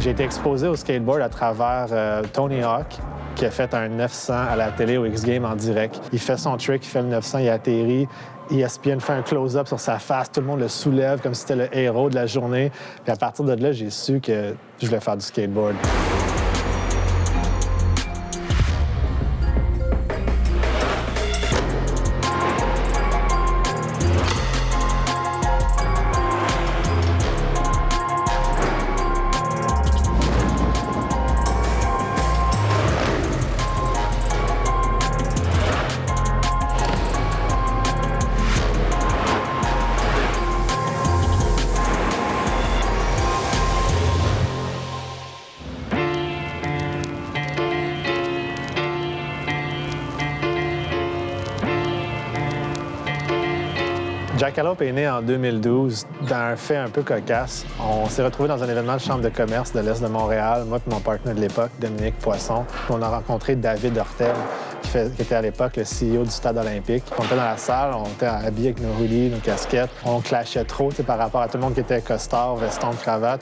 J'ai été exposé au skateboard à travers Tony Hawk, qui a fait un 900 à la télé au X-Games en direct. Il fait son trick, il fait le 900, il atterrit. ESPN fait un close-up sur sa face, tout le monde le soulève comme si c'était le héros de la journée. Puis à partir de là, j'ai su que je voulais faire du skateboard. Jackalope est né en 2012 dans un fait un peu cocasse. On s'est retrouvés dans un événement de chambre de commerce de l'Est de Montréal, moi et mon partenaire de l'époque, Dominique Poisson. On a rencontré David Hortel, qui était à l'époque le CEO du Stade olympique. On était dans la salle, on était habillés avec nos hoodies, nos casquettes. On clashait trop par rapport à tout le monde qui était costard, veston, cravate.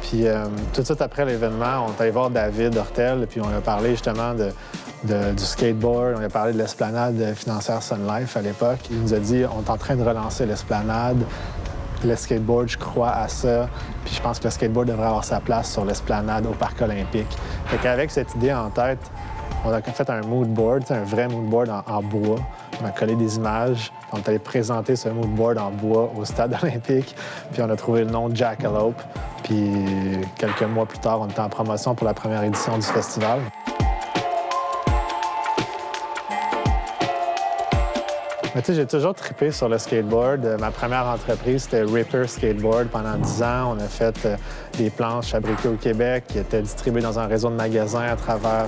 Puis tout de suite après l'événement, on est allé voir David Hortel, puis on a parlé justement du skateboard. On a parlé de l'esplanade financière Sun Life à l'époque. Il nous a dit « On est en train de relancer l'esplanade. Le skateboard, je crois à ça. Puis je pense que le skateboard devrait avoir sa place sur l'esplanade au Parc olympique. » Fait qu'avec cette idée en tête, on a fait un mood board, un vrai mood board en bois. On a collé des images. On est allé présenter ce mood board en bois au Stade olympique. Puis on a trouvé le nom Jackalope. Puis quelques mois plus tard, on était en promotion pour la première édition du festival. Mais tu sais, j'ai toujours trippé sur le skateboard. Ma première entreprise, c'était Ripper Skateboard. Pendant 10 ans, on a fait des planches fabriquées au Québec qui étaient distribuées dans un réseau de magasins à travers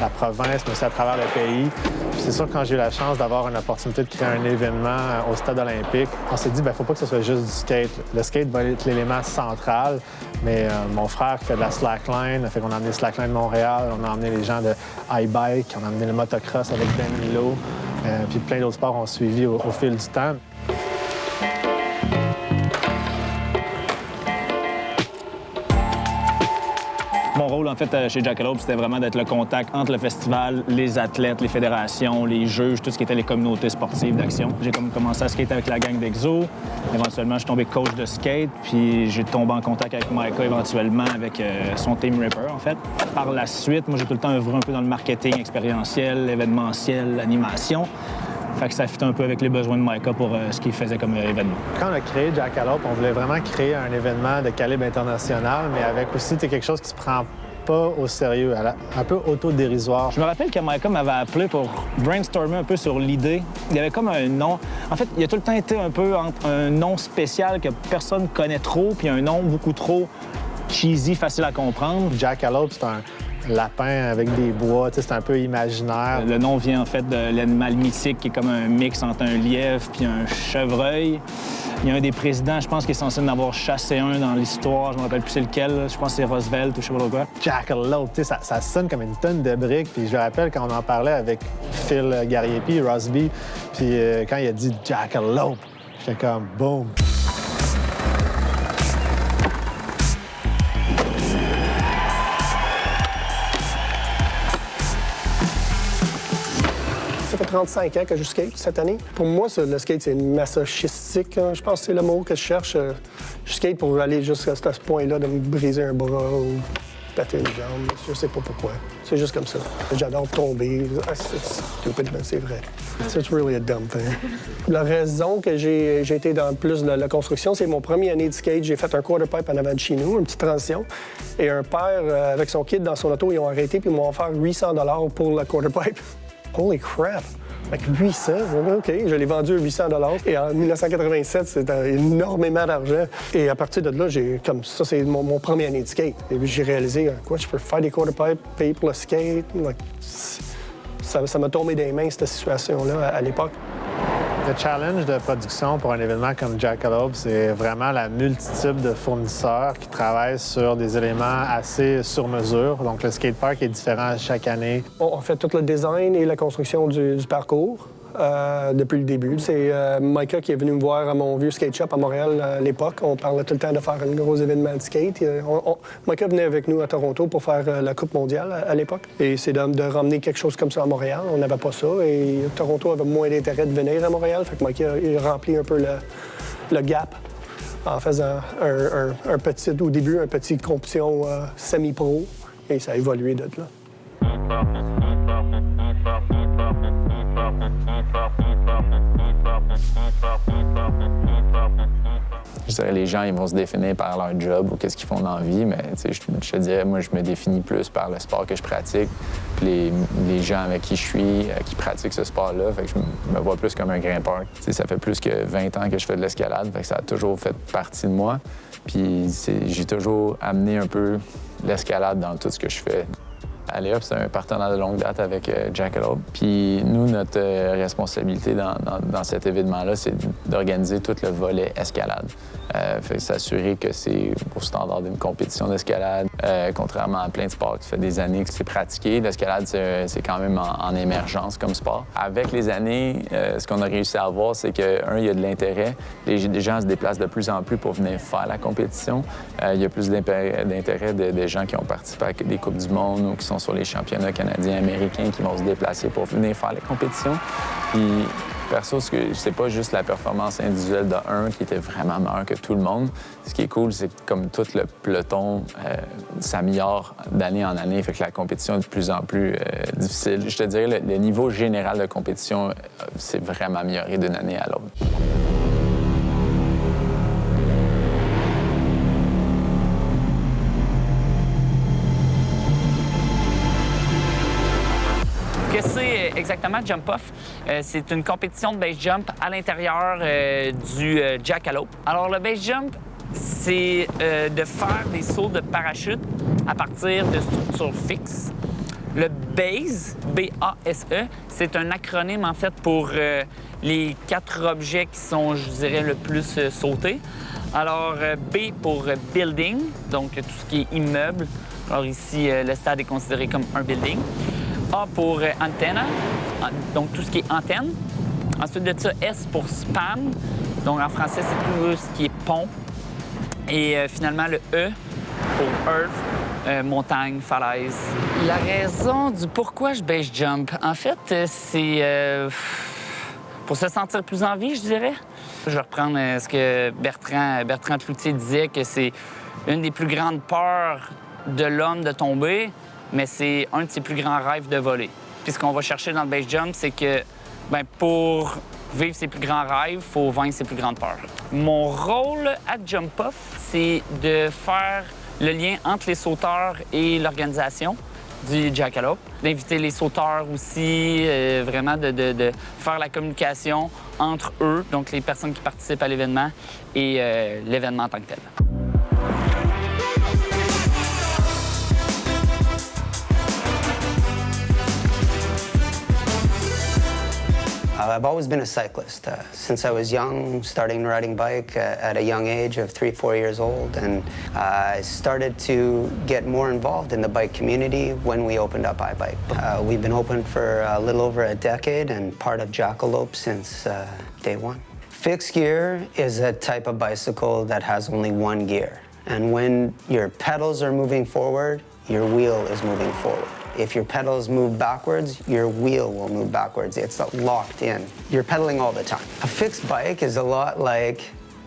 la province, mais aussi à travers le pays. Puis c'est sûr, quand j'ai eu la chance d'avoir une opportunité de créer un événement au Stade olympique, on s'est dit, faut pas que ce soit juste du skate. Le skate va être l'élément central, mais mon frère fait de la slackline, fait qu'on a amené Slackline de Montréal, on a emmené les gens de iBike, on a amené le motocross avec Ben Milo. Puis plein d'autres sports ont suivi au fil du temps. Mon rôle, en fait, chez Jackalope, c'était vraiment d'être le contact entre le festival, les athlètes, les fédérations, les juges, tout ce qui était les communautés sportives d'action. J'ai commencé à skater avec la gang d'Exo. Éventuellement, je suis tombé coach de skate, puis j'ai tombé en contact avec Micah, éventuellement, avec son team Ripper, en fait. Par la suite, moi, j'ai tout le temps œuvré un peu dans le marketing expérientiel, événementiel, l'animation. Fait que ça fit un peu avec les besoins de Micah pour ce qu'il faisait comme événement. Quand on a créé Jackalope, on voulait vraiment créer un événement de calibre international, mais avec aussi quelque chose qui se prend pas au sérieux, un peu autodérisoire. Je me rappelle que Micah m'avait appelé pour brainstormer un peu sur l'idée. Il y avait comme un nom. En fait, il a tout le temps été un peu entre un nom spécial que personne connaît trop, puis un nom beaucoup trop cheesy, facile à comprendre. Jackalope, c'est un lapin avec des bois, c'est un peu imaginaire. Le nom vient en fait de l'animal mythique qui est comme un mix entre un lièvre puis un chevreuil. Il y a un des présidents, je pense, qui est censé en avoir chassé un dans l'histoire. Je me rappelle plus c'est lequel. Je pense que c'est Roosevelt ou je sais pas quoi. Jackalope, ça sonne comme une tonne de briques. Puis je me rappelle quand on en parlait avec Phil Gariepi, Rosby, puis quand il a dit Jackalope, j'étais comme boom. Ça fait 35 ans que je skate cette année. Pour moi, le skate, c'est masochistique. Hein. Je pense que c'est le mot que je cherche. Je skate pour aller jusqu'à ce point-là, de me briser un bras ou péter une jambe. Je sais pas pourquoi. C'est juste comme ça. J'adore tomber. C'est stupide, mais c'est vrai. C'est really a dumb thing. La raison que j'ai été dans plus de la construction, c'est mon premier année de skate. J'ai fait un quarter pipe en avant de chez nous, une petite transition. Et un père, avec son kid dans son auto, ils ont arrêté puis ils m'ont offert 800 $ pour le quarter pipe. Holy crap! Avec 800, OK, je l'ai vendu à 800 $. Et en 1987, c'était énormément d'argent. Et à partir de là, ça, c'est mon premier année de skate. Et puis j'ai réalisé, quoi, je peux faire des quarter pipes, payer pour le skate. Ça m'a tombé des mains, cette situation-là, à l'époque. Le challenge de production pour un événement comme Jackalope, c'est vraiment la multitude de fournisseurs qui travaillent sur des éléments assez sur mesure. Donc, le skatepark est différent chaque année. On fait tout le design et la construction du parcours. depuis le début. C'est Micah qui est venu me voir à mon vieux skate shop à Montréal à l'époque. On parlait tout le temps de faire un gros événement de skate. Micah venait avec nous à Toronto pour faire la Coupe mondiale à l'époque. Et c'est de ramener quelque chose comme ça à Montréal. On n'avait pas ça. Et Toronto avait moins d'intérêt de venir à Montréal. Fait que Micah a rempli un peu le gap en faisant au début, une petite compétition semi-pro. Et ça a évolué de là. Je dirais les gens, ils vont se définir par leur job ou qu'est-ce qu'ils font dans la vie, mais je te dirais, moi, je me définis plus par le sport que je pratique, puis les gens avec qui je suis, qui pratiquent ce sport-là, fait que je me vois plus comme un grimpeur. Ça fait plus que 20 ans que je fais de l'escalade, fait que ça a toujours fait partie de moi, puis j'ai toujours amené un peu l'escalade dans tout ce que je fais. Alley-Up, c'est un partenaire de longue date avec Jackalope. Puis nous, notre responsabilité dans cet événement-là, c'est d'organiser tout le volet escalade. Fait s'assurer que c'est au standard d'une compétition d'escalade. Contrairement à plein de sports qui fait des années que c'est pratiqué, l'escalade, c'est quand même en émergence comme sport. Avec les années, ce qu'on a réussi à voir, c'est que, il y a de l'intérêt. Les gens se déplacent de plus en plus pour venir faire la compétition. Il y a plus d'intérêt des gens qui ont participé à des Coupes du monde ou qui sont sur les championnats canadiens, américains, qui vont se déplacer pour venir faire les compétitions. Puis, perso, c'est pas juste la performance individuelle de un qui était vraiment meilleur que tout le monde. Ce qui est cool, c'est que comme tout le peloton s'améliore d'année en année, fait que la compétition est de plus en plus difficile. Je te dirais, le niveau général de compétition s'est vraiment amélioré d'une année à l'autre. Qu'est-ce que c'est exactement Jump Off? C'est une compétition de base jump à l'intérieur du Jackalope. Alors, le base jump, c'est de faire des sauts de parachute à partir de structures fixes. Le BASE, B-A-S-E, c'est un acronyme en fait pour les 4 objets qui sont, je dirais, le plus sautés. Alors, B pour building, donc tout ce qui est immeuble. Alors ici, le stade est considéré comme un building. A pour antenna, donc tout ce qui est antenne. Ensuite de ça, S pour span, donc en français, c'est tout ce qui est pont. Et finalement, le E pour earth, montagne, falaise. La raison du pourquoi je base jump, en fait, c'est pour se sentir plus en vie, je dirais. Je vais reprendre ce que Bertrand Cloutier disait, que c'est une des plus grandes peurs de l'homme de tomber, mais c'est un de ses plus grands rêves de voler. Puis ce qu'on va chercher dans le base jump, c'est que pour vivre ses plus grands rêves, il faut vaincre ses plus grandes peurs. Mon rôle à Jump Off, c'est de faire le lien entre les sauteurs et l'organisation du Jackalope, d'inviter les sauteurs aussi, vraiment de faire la communication entre eux, donc les personnes qui participent à l'événement, et l'événement en tant que tel. I've always been a cyclist. Since I was young, starting riding bike at a young age of 3-4 years old, and I started to get more involved in the bike community when we opened up iBike. We've been open for a little over a decade and part of Jackalope since day one. Fixed gear is a type of bicycle that has only one gear. And when your pedals are moving forward, your wheel is moving forward. If your pedals move backwards, your wheel will move backwards. It's locked in. You're pedaling all the time. A fixed bike is a lot like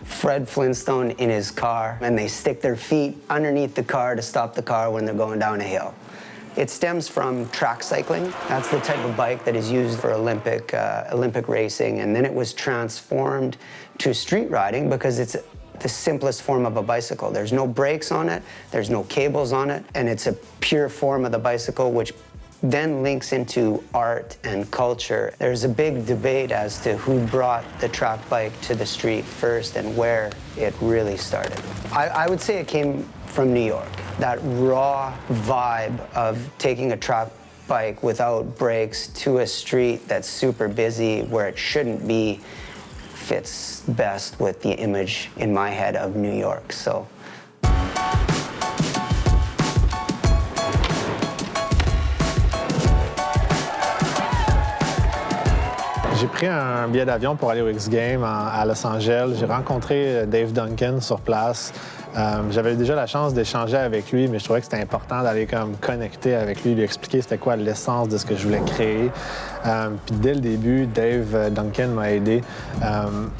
Fred Flintstone in his car, and they stick their feet underneath the car to stop the car when they're going down a hill. It stems from track cycling. That's the type of bike that is used for Olympic racing, and then it was transformed to street riding because it's the simplest form of a bicycle. There's no brakes on it, there's no cables on it, and it's a pure form of the bicycle, which then links into art and culture. There's a big debate as to who brought the track bike to the street first and where it really started. I would say it came from New York. That raw vibe of taking a track bike without brakes to a street that's super busy where it shouldn't be fits best with the image in my head of New York. So. J'ai pris un billet d'avion pour aller au X-Games à Los Angeles. J'ai rencontré Dave Duncan sur place. J'avais déjà la chance d'échanger avec lui, mais je trouvais que c'était important d'aller comme connecter avec lui expliquer c'était quoi l'essence de ce que je voulais créer. Puis dès le début, Dave Duncan m'a aidé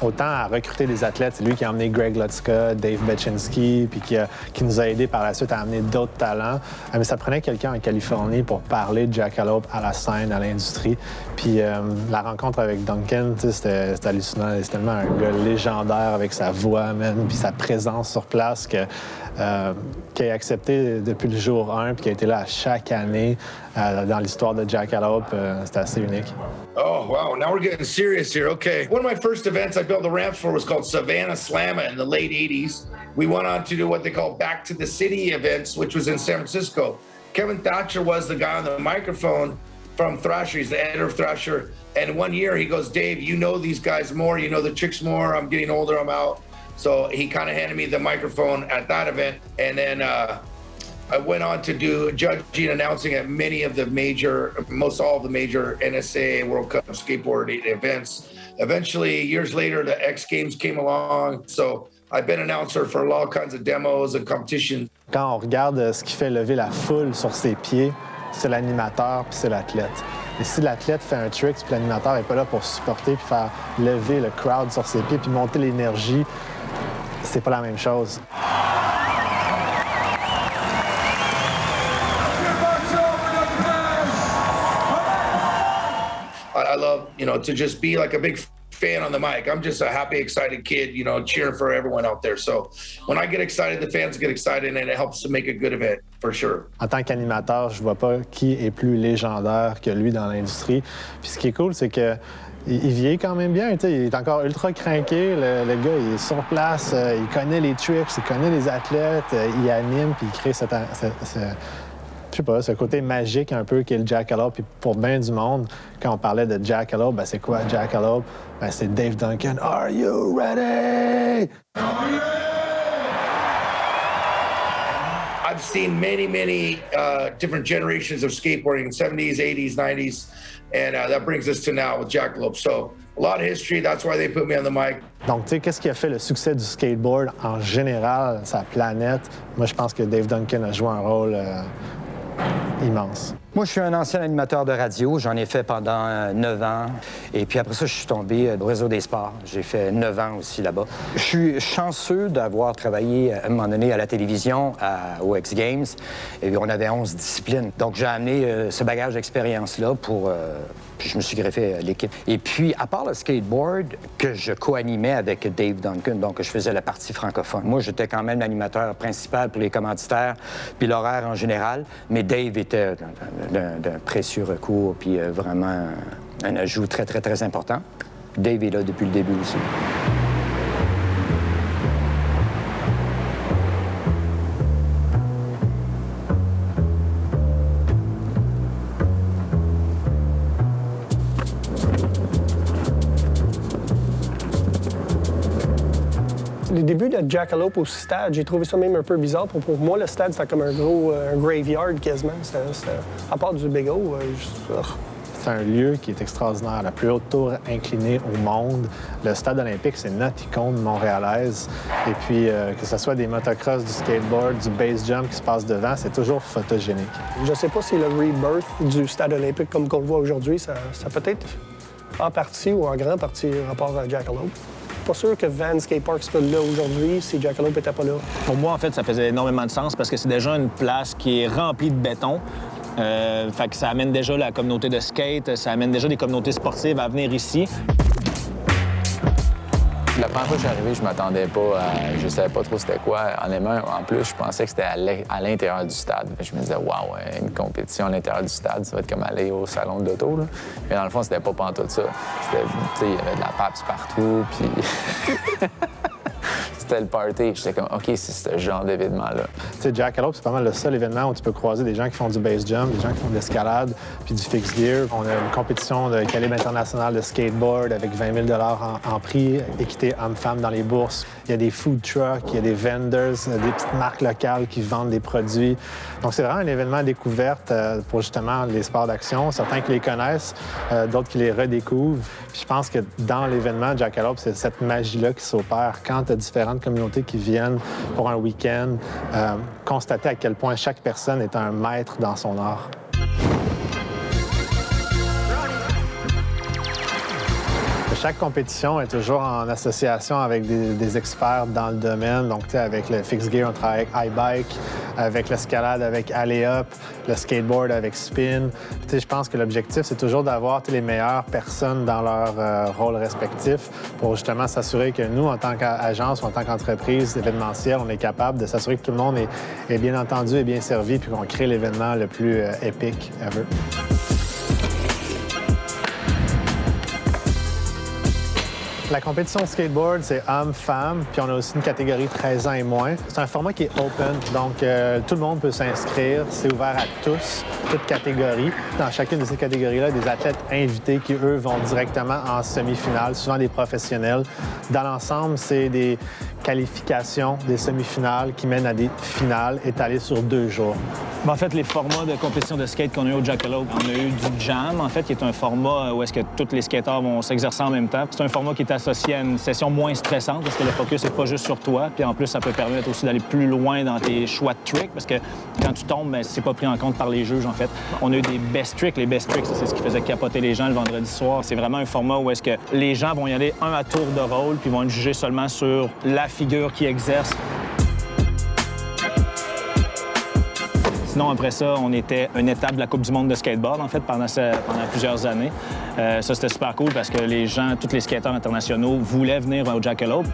autant à recruter des athlètes. C'est lui qui a emmené Greg Lutzka, Dave Bechinski, puis qui nous a aidé par la suite à amener d'autres talents. Mais ça prenait quelqu'un en Californie pour parler de Jackalope à la scène, à l'industrie. Puis la rencontre avec Duncan, c'était hallucinant. C'est tellement un gars légendaire avec sa voix, même, puis sa présence sur place qui a accepté depuis le jour 1 puis qui a été là à chaque année dans l'histoire de Jackalope. C'était assez unique. Oh, wow. Now we're getting serious here. Okay. One of my first events I built the ramps for was called Savannah Slamma in the late 80s. We went on to do what they call Back to the City events, which was in San Francisco. Kevin Thatcher was the guy on the microphone from Thrasher. He's the editor of Thrasher. And one year he goes, Dave, you know these guys more. You know the chicks more. I'm getting older. I'm out. So he kind of handed me the microphone at that event. And then I went on to do judging and announcing at most all of the major NSA World Cup skateboarding events. Eventually, years later, the X Games came along. So I've been announcer for all kinds of demos and competitions. Quand on regarde ce qui fait lever la foule sur ses pieds, c'est l'animateur puis c'est l'athlète. Et si l'athlète fait un trick puis l'animateur n'est pas là pour supporter puis faire lever le crowd sur ses pieds puis monter l'énergie, c'est pas la même chose. I love, to just be like a big fan on the mic. I'm just a happy, excited kid, cheering for everyone out there. So when I get excited, the fans get excited, and it helps to make a good event, for sure. En tant qu'animateur, je vois pas qui est plus légendaire que lui dans l'industrie. Puis ce qui est cool, c'est que il vieillit quand même bien. Il est encore ultra craqué. Le gars, il est sur place, il connaît les tricks, il connaît les athlètes, il anime, puis il crée ce côté magique un peu qu'est le Jackalope. Puis pour bien du monde, quand on parlait de Jackalope, c'est quoi Jackalope? C'est Dave Duncan. Are you ready? I've seen many different generations of skateboarding, 70s, 80s, 90s, and that brings us to now with Jackalope. So a lot of history, that's why they put me on the mic. Donc, tu sais, qu'est-ce qui a fait le succès du skateboard en général, sa planète? Moi, je pense que Dave Duncan a joué un rôle immense. Moi, je suis un ancien animateur de radio. J'en ai fait pendant 9 ans. Et puis après ça, je suis tombé au Réseau des sports. J'ai fait 9 ans aussi là-bas. Je suis chanceux d'avoir travaillé à un moment donné à la télévision, aux X Games. Et on avait 11 disciplines. Donc, j'ai amené ce bagage d'expérience-là pour... Puis je me suis greffé à l'équipe. Et puis, à part le skateboard, que je co-animais avec Dave Duncan, donc je faisais la partie francophone. Moi, j'étais quand même l'animateur principal pour les commanditaires, puis l'horaire en général. Mais Dave était d'un précieux recours, puis vraiment un ajout très, très, très important. Dave est là depuis le début aussi. Les débuts de Jackalope au stade, j'ai trouvé ça même un peu bizarre. Pour moi, le stade, c'était comme un gros un graveyard quasiment. À part du Big O, C'est un lieu qui est extraordinaire, la plus haute tour inclinée au monde. Le stade olympique, c'est notre icône montréalaise. Et puis, que ce soit des motocross, du skateboard, du base jump qui se passe devant, c'est toujours photogénique. Je sais pas si le rebirth du stade olympique comme qu'on le voit aujourd'hui, ça peut-être en partie ou en grande partie rapport à Jackalope. Pas sûr que Van Skate Park soit là aujourd'hui si Jackalope n'était pas là. Pour moi, en fait, ça faisait énormément de sens parce que c'est déjà une place qui est remplie de béton. Fait que ça amène déjà la communauté de skate, ça amène déjà des communautés sportives à venir ici. La première fois que je suis arrivé, je m'attendais pas à... Je savais pas trop c'était quoi. Honnêtement, en plus, je pensais que c'était à l'intérieur du stade. Je me disais, waouh, une compétition à l'intérieur du stade, ça va être comme aller au salon de l'auto. Là. Mais dans le fond, c'était pas pantoute ça. C'était, il y avait de la PAPS partout, puis... c'était le party. J'étais comme, OK, c'est ce genre d'événement-là. Tu sais, Jackalope, c'est pas mal le seul événement où tu peux croiser des gens qui font du base jump, des gens qui font de l'escalade, puis du fixed gear. On a une compétition de calibre international de skateboard avec 20 000 en prix, équité hommes-femmes dans les bourses. Il y a des food trucks, il y a des vendors, des petites marques locales qui vendent des produits. Donc, c'est vraiment un événement à découverte pour justement les sports d'action. Certains qui les connaissent, d'autres qui les redécouvrent. Puis je pense que dans l'événement Jackalope, c'est cette magie-là qui s'opère quand tu as différentes communautés qui viennent pour un week-end, constater à quel point chaque personne est un maître dans son art. Chaque compétition est toujours en association avec des experts dans le domaine. Donc, tu sais, avec le fixed gear, on travaille avec iBike, avec l'escalade, avec Alley Up, le skateboard avec Spin. Tu sais, je pense que l'objectif, c'est toujours d'avoir les meilleures personnes dans leur rôle respectif pour justement s'assurer que nous, en tant qu'agence ou en tant qu'entreprise événementielle, on est capable de s'assurer que tout le monde est bien entendu et bien servi puis qu'on crée l'événement le plus épique ever. La compétition de skateboard, c'est hommes-femmes, puis on a aussi une catégorie 13 ans et moins. C'est un format qui est open, donc tout le monde peut s'inscrire. C'est ouvert à tous, toutes catégories. Dans chacune de ces catégories-là, des athlètes invités qui, eux, vont directement en semi-finale, souvent des professionnels. Dans l'ensemble, c'est des qualifications, des semi-finales qui mènent à des finales étalées sur 2 jours. En fait, les formats de compétition de skate qu'on a eu au Jackalope, on a eu du jam, en fait, qui est un format où est-ce que tous les skateurs vont s'exercer en même temps. C'est un format qui est associé à une session moins stressante parce que le focus n'est pas juste sur toi. Puis en plus, ça peut permettre aussi d'aller plus loin dans tes choix de tricks parce que quand tu tombes, bien, c'est pas pris en compte par les juges, en fait. On a eu des best tricks. Les best tricks, c'est ce qui faisait capoter les gens le vendredi soir. C'est vraiment un format où est-ce que les gens vont y aller un à tour de rôle puis vont être jugés seulement sur la figure qu'ils exercent. Sinon, après ça, on était une étape de la Coupe du monde de skateboard, en fait, pendant plusieurs années. Ça, c'était super cool parce que les gens, tous les skateurs internationaux voulaient venir au Jackalope.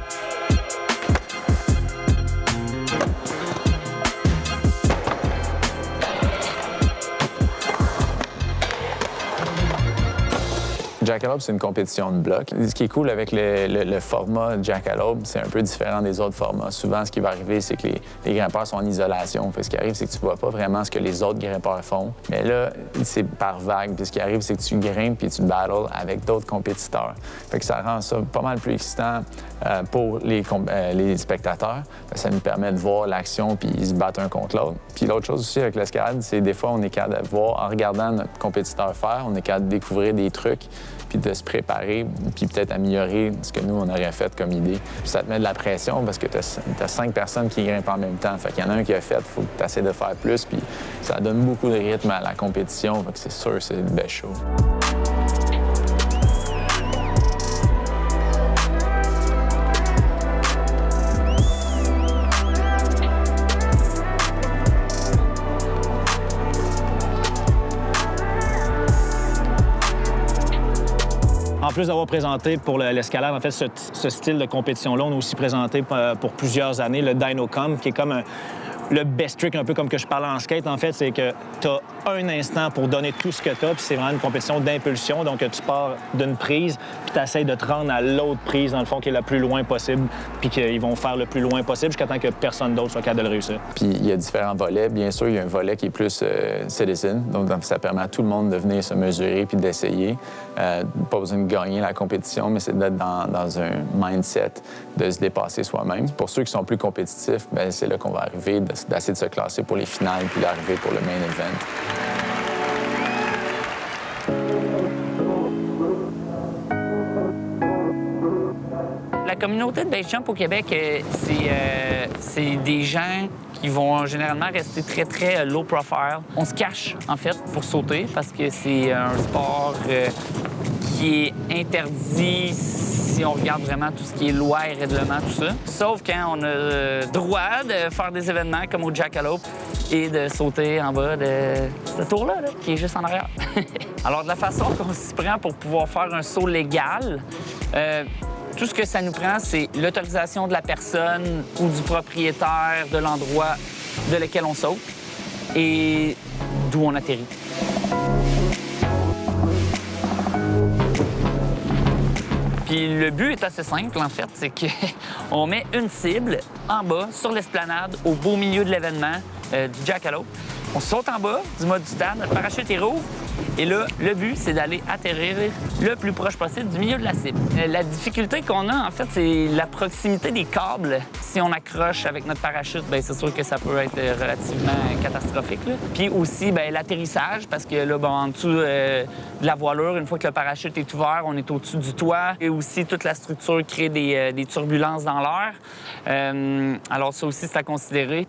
Jackalope, c'est une compétition de blocs. Ce qui est cool avec le format Jackalope, c'est un peu différent des autres formats. Souvent, ce qui va arriver, c'est que les grimpeurs sont en isolation. Fait, ce qui arrive, c'est que tu vois pas vraiment ce que les autres grimpeurs font. Mais là, c'est par vague. Puis ce qui arrive, c'est que tu grimpes puis tu battles avec d'autres compétiteurs. Fait que ça rend ça pas mal plus excitant pour les spectateurs. Ça nous permet de voir l'action puis ils se battent un contre l'autre. Puis l'autre chose aussi avec l'escalade, c'est des fois, on est capable de voir, en regardant notre compétiteur faire, on est capable de découvrir des trucs puis de se préparer, puis peut-être améliorer ce que nous, on aurait fait comme idée. Puis ça te met de la pression parce que tu as 5 personnes qui grimpent en même temps. Fait qu'il y en a un qui a fait, il faut que tu essaies de faire plus, puis ça donne beaucoup de rythme à la compétition. Fait que c'est sûr, c'est une belle show. En plus d'avoir présenté pour l'escalade, en fait, ce style de compétition-là, on a aussi présenté pour plusieurs années le DynoCom, qui est comme le best trick, un peu comme que je parlais en skate, en fait, c'est que tu as un instant pour donner tout ce que tu as, puis c'est vraiment une compétition d'impulsion. Donc, tu pars d'une prise, puis tu essaies de te rendre à l'autre prise, dans le fond, qui est la plus loin possible, puis qu'ils vont faire le plus loin possible jusqu'à temps que personne d'autre soit capable de le réussir. Puis il y a différents volets. Bien sûr, il y a un volet qui est plus citizen, donc ça permet à tout le monde de venir se mesurer puis d'essayer. Pas besoin de gagner la compétition, mais c'est d'être dans un mindset de se dépasser soi-même. Pour ceux qui sont plus compétitifs, bien, c'est là qu'on va arriver, d'essayer de se classer pour les finales puis d'arriver pour le main event. La communauté de base jump au Québec, c'est des gens qui vont généralement rester très, très low profile. On se cache, en fait, pour sauter parce que c'est un sport qui est interdit si on regarde vraiment tout ce qui est loi et règlement, tout ça. Sauf quand on a le droit de faire des événements comme au Jackalope et de sauter en bas de ce tour-là, qui est juste en arrière. Alors, de la façon qu'on s'y prend pour pouvoir faire un saut légal, tout ce que ça nous prend, c'est l'autorisation de la personne ou du propriétaire de l'endroit de lequel on saute et d'où on atterrit. Puis le but est assez simple, en fait, c'est qu'on met une cible en bas, sur l'esplanade, au beau milieu de l'événement du Jackalope. On saute en bas du mât du stade, notre parachute est rouvre, et là, le but, c'est d'aller atterrir le plus proche possible du milieu de la cible. La difficulté qu'on a, en fait, c'est la proximité des câbles. Si on accroche avec notre parachute, bien, c'est sûr que ça peut être relativement catastrophique, là. Puis aussi, bien, l'atterrissage, parce que là, bon, en dessous de la voilure, une fois que le parachute est ouvert, on est au-dessus du toit. Et aussi, toute la structure crée des turbulences dans l'air. Alors ça aussi, c'est à considérer.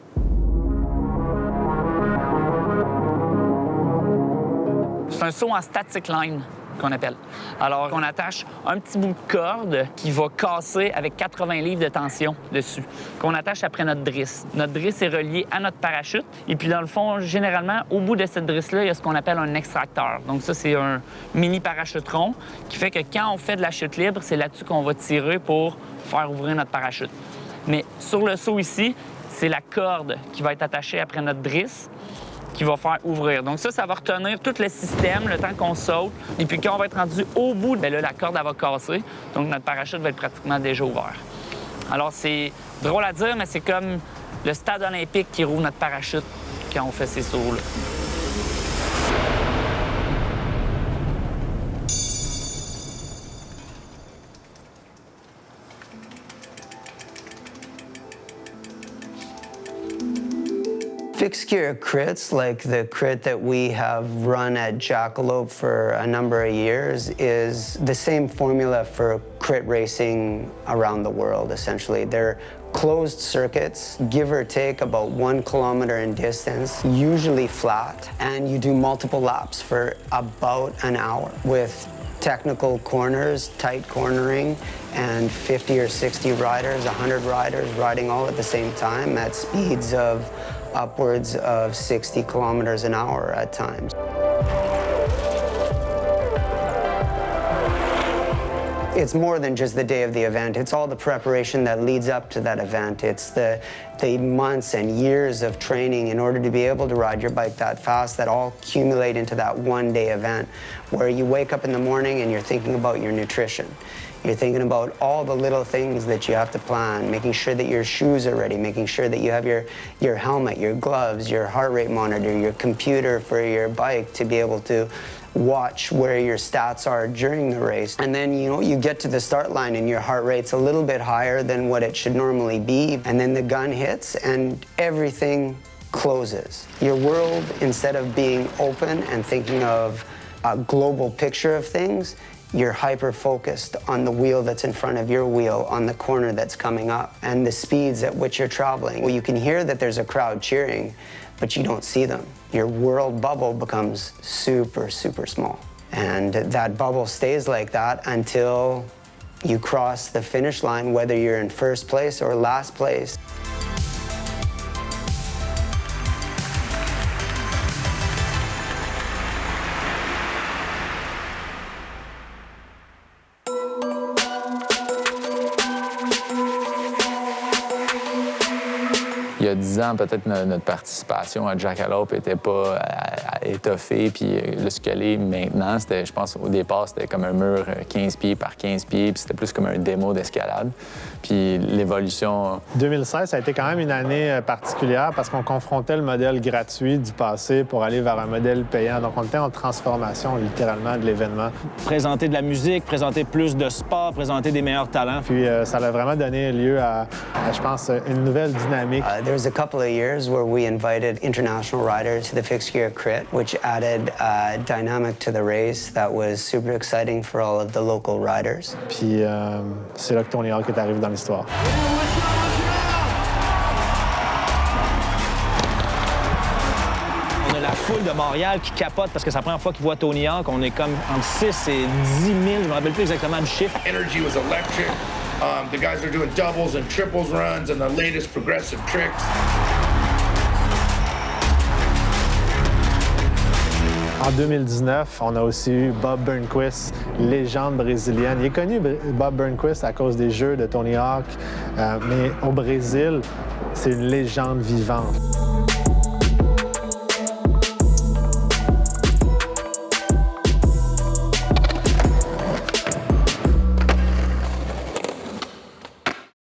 C'est un saut en static line qu'on appelle. Alors, on attache un petit bout de corde qui va casser avec 80 livres de tension dessus, qu'on attache après notre drisse. Notre drisse est reliée à notre parachute. Et puis, dans le fond, généralement, au bout de cette drisse-là, il y a ce qu'on appelle un extracteur. Donc ça, c'est un mini parachute rond qui fait que quand on fait de la chute libre, c'est là-dessus qu'on va tirer pour faire ouvrir notre parachute. Mais sur le saut ici, c'est la corde qui va être attachée après notre drisse qui va faire ouvrir. Donc ça va retenir tout le système le temps qu'on saute. Et puis quand on va être rendu au bout, bien là, la corde, elle va casser. Donc notre parachute va être pratiquement déjà ouvert. Alors c'est drôle à dire, mais c'est comme le stade olympique qui rouvre notre parachute quand on fait ces sauts-là. Fixed gear crits, like the crit that we have run at Jackalope for a number of years, is the same formula for crit racing around the world, essentially. They're closed circuits, give or take about 1 kilometer in distance, usually flat, and you do multiple laps for about an hour with technical corners, tight cornering, and 50 or 60 riders, 100 riders riding all at the same time at speeds of upwards of 60 kilometers an hour at times. It's more than just the day of the event. It's all the preparation that leads up to that event. It's the months and years of training in order to be able to ride your bike that fast that all accumulate into that one-day event where you wake up in the morning and you're thinking about your nutrition. You're thinking about all the little things that you have to plan, making sure that your shoes are ready, making sure that you have your helmet, your gloves, your heart rate monitor, your computer for your bike to be able to watch where your stats are during the race. And then, you get to the start line and your heart rate's a little bit higher than what it should normally be. And then the gun hits and everything closes. Your world, instead of being open and thinking of a global picture of things, you're hyper-focused on the wheel that's in front of your wheel, on the corner that's coming up, and the speeds at which you're traveling. Well, you can hear that there's a crowd cheering, but you don't see them. Your world bubble becomes super, super small. And that bubble stays like that until you cross the finish line, whether you're in first place or last place. Il y a 10 ans, peut-être notre participation à Jackalope n'était pas étoffée, puis ce qu'elle est maintenant, c'était, je pense, au départ, c'était comme un mur 15 pieds par 15 pieds, puis c'était plus comme un démo d'escalade. Puis l'évolution... 2016, ça a été quand même une année particulière parce qu'on confrontait le modèle gratuit du passé pour aller vers un modèle payant. Donc, on était en transformation, littéralement, de l'événement. Présenter de la musique, présenter plus de sport, présenter des meilleurs talents. Puis ça a vraiment donné lieu à, je pense, une nouvelle dynamique. There was a couple of years where we invited international riders to the Fixed Gear Crit, which added dynamic to the race that was super exciting for all of the local riders. Puis c'est là que Tony Hawk est arrivé dans l'histoire. On a la foule de Montréal qui capote parce que c'est la première fois qu'ils voient Tony Hawk. On est comme entre 6 et 10 000, je ne me rappelle plus exactement du chiffre. Energy was electric. The guys are doing doubles and triples runs and the latest progressive tricks. En 2019, on a aussi eu Bob Burnquist, légende brésilienne. Il est connu, Bob Burnquist, à cause des jeux de Tony Hawk, mais au Brésil, c'est une légende vivante.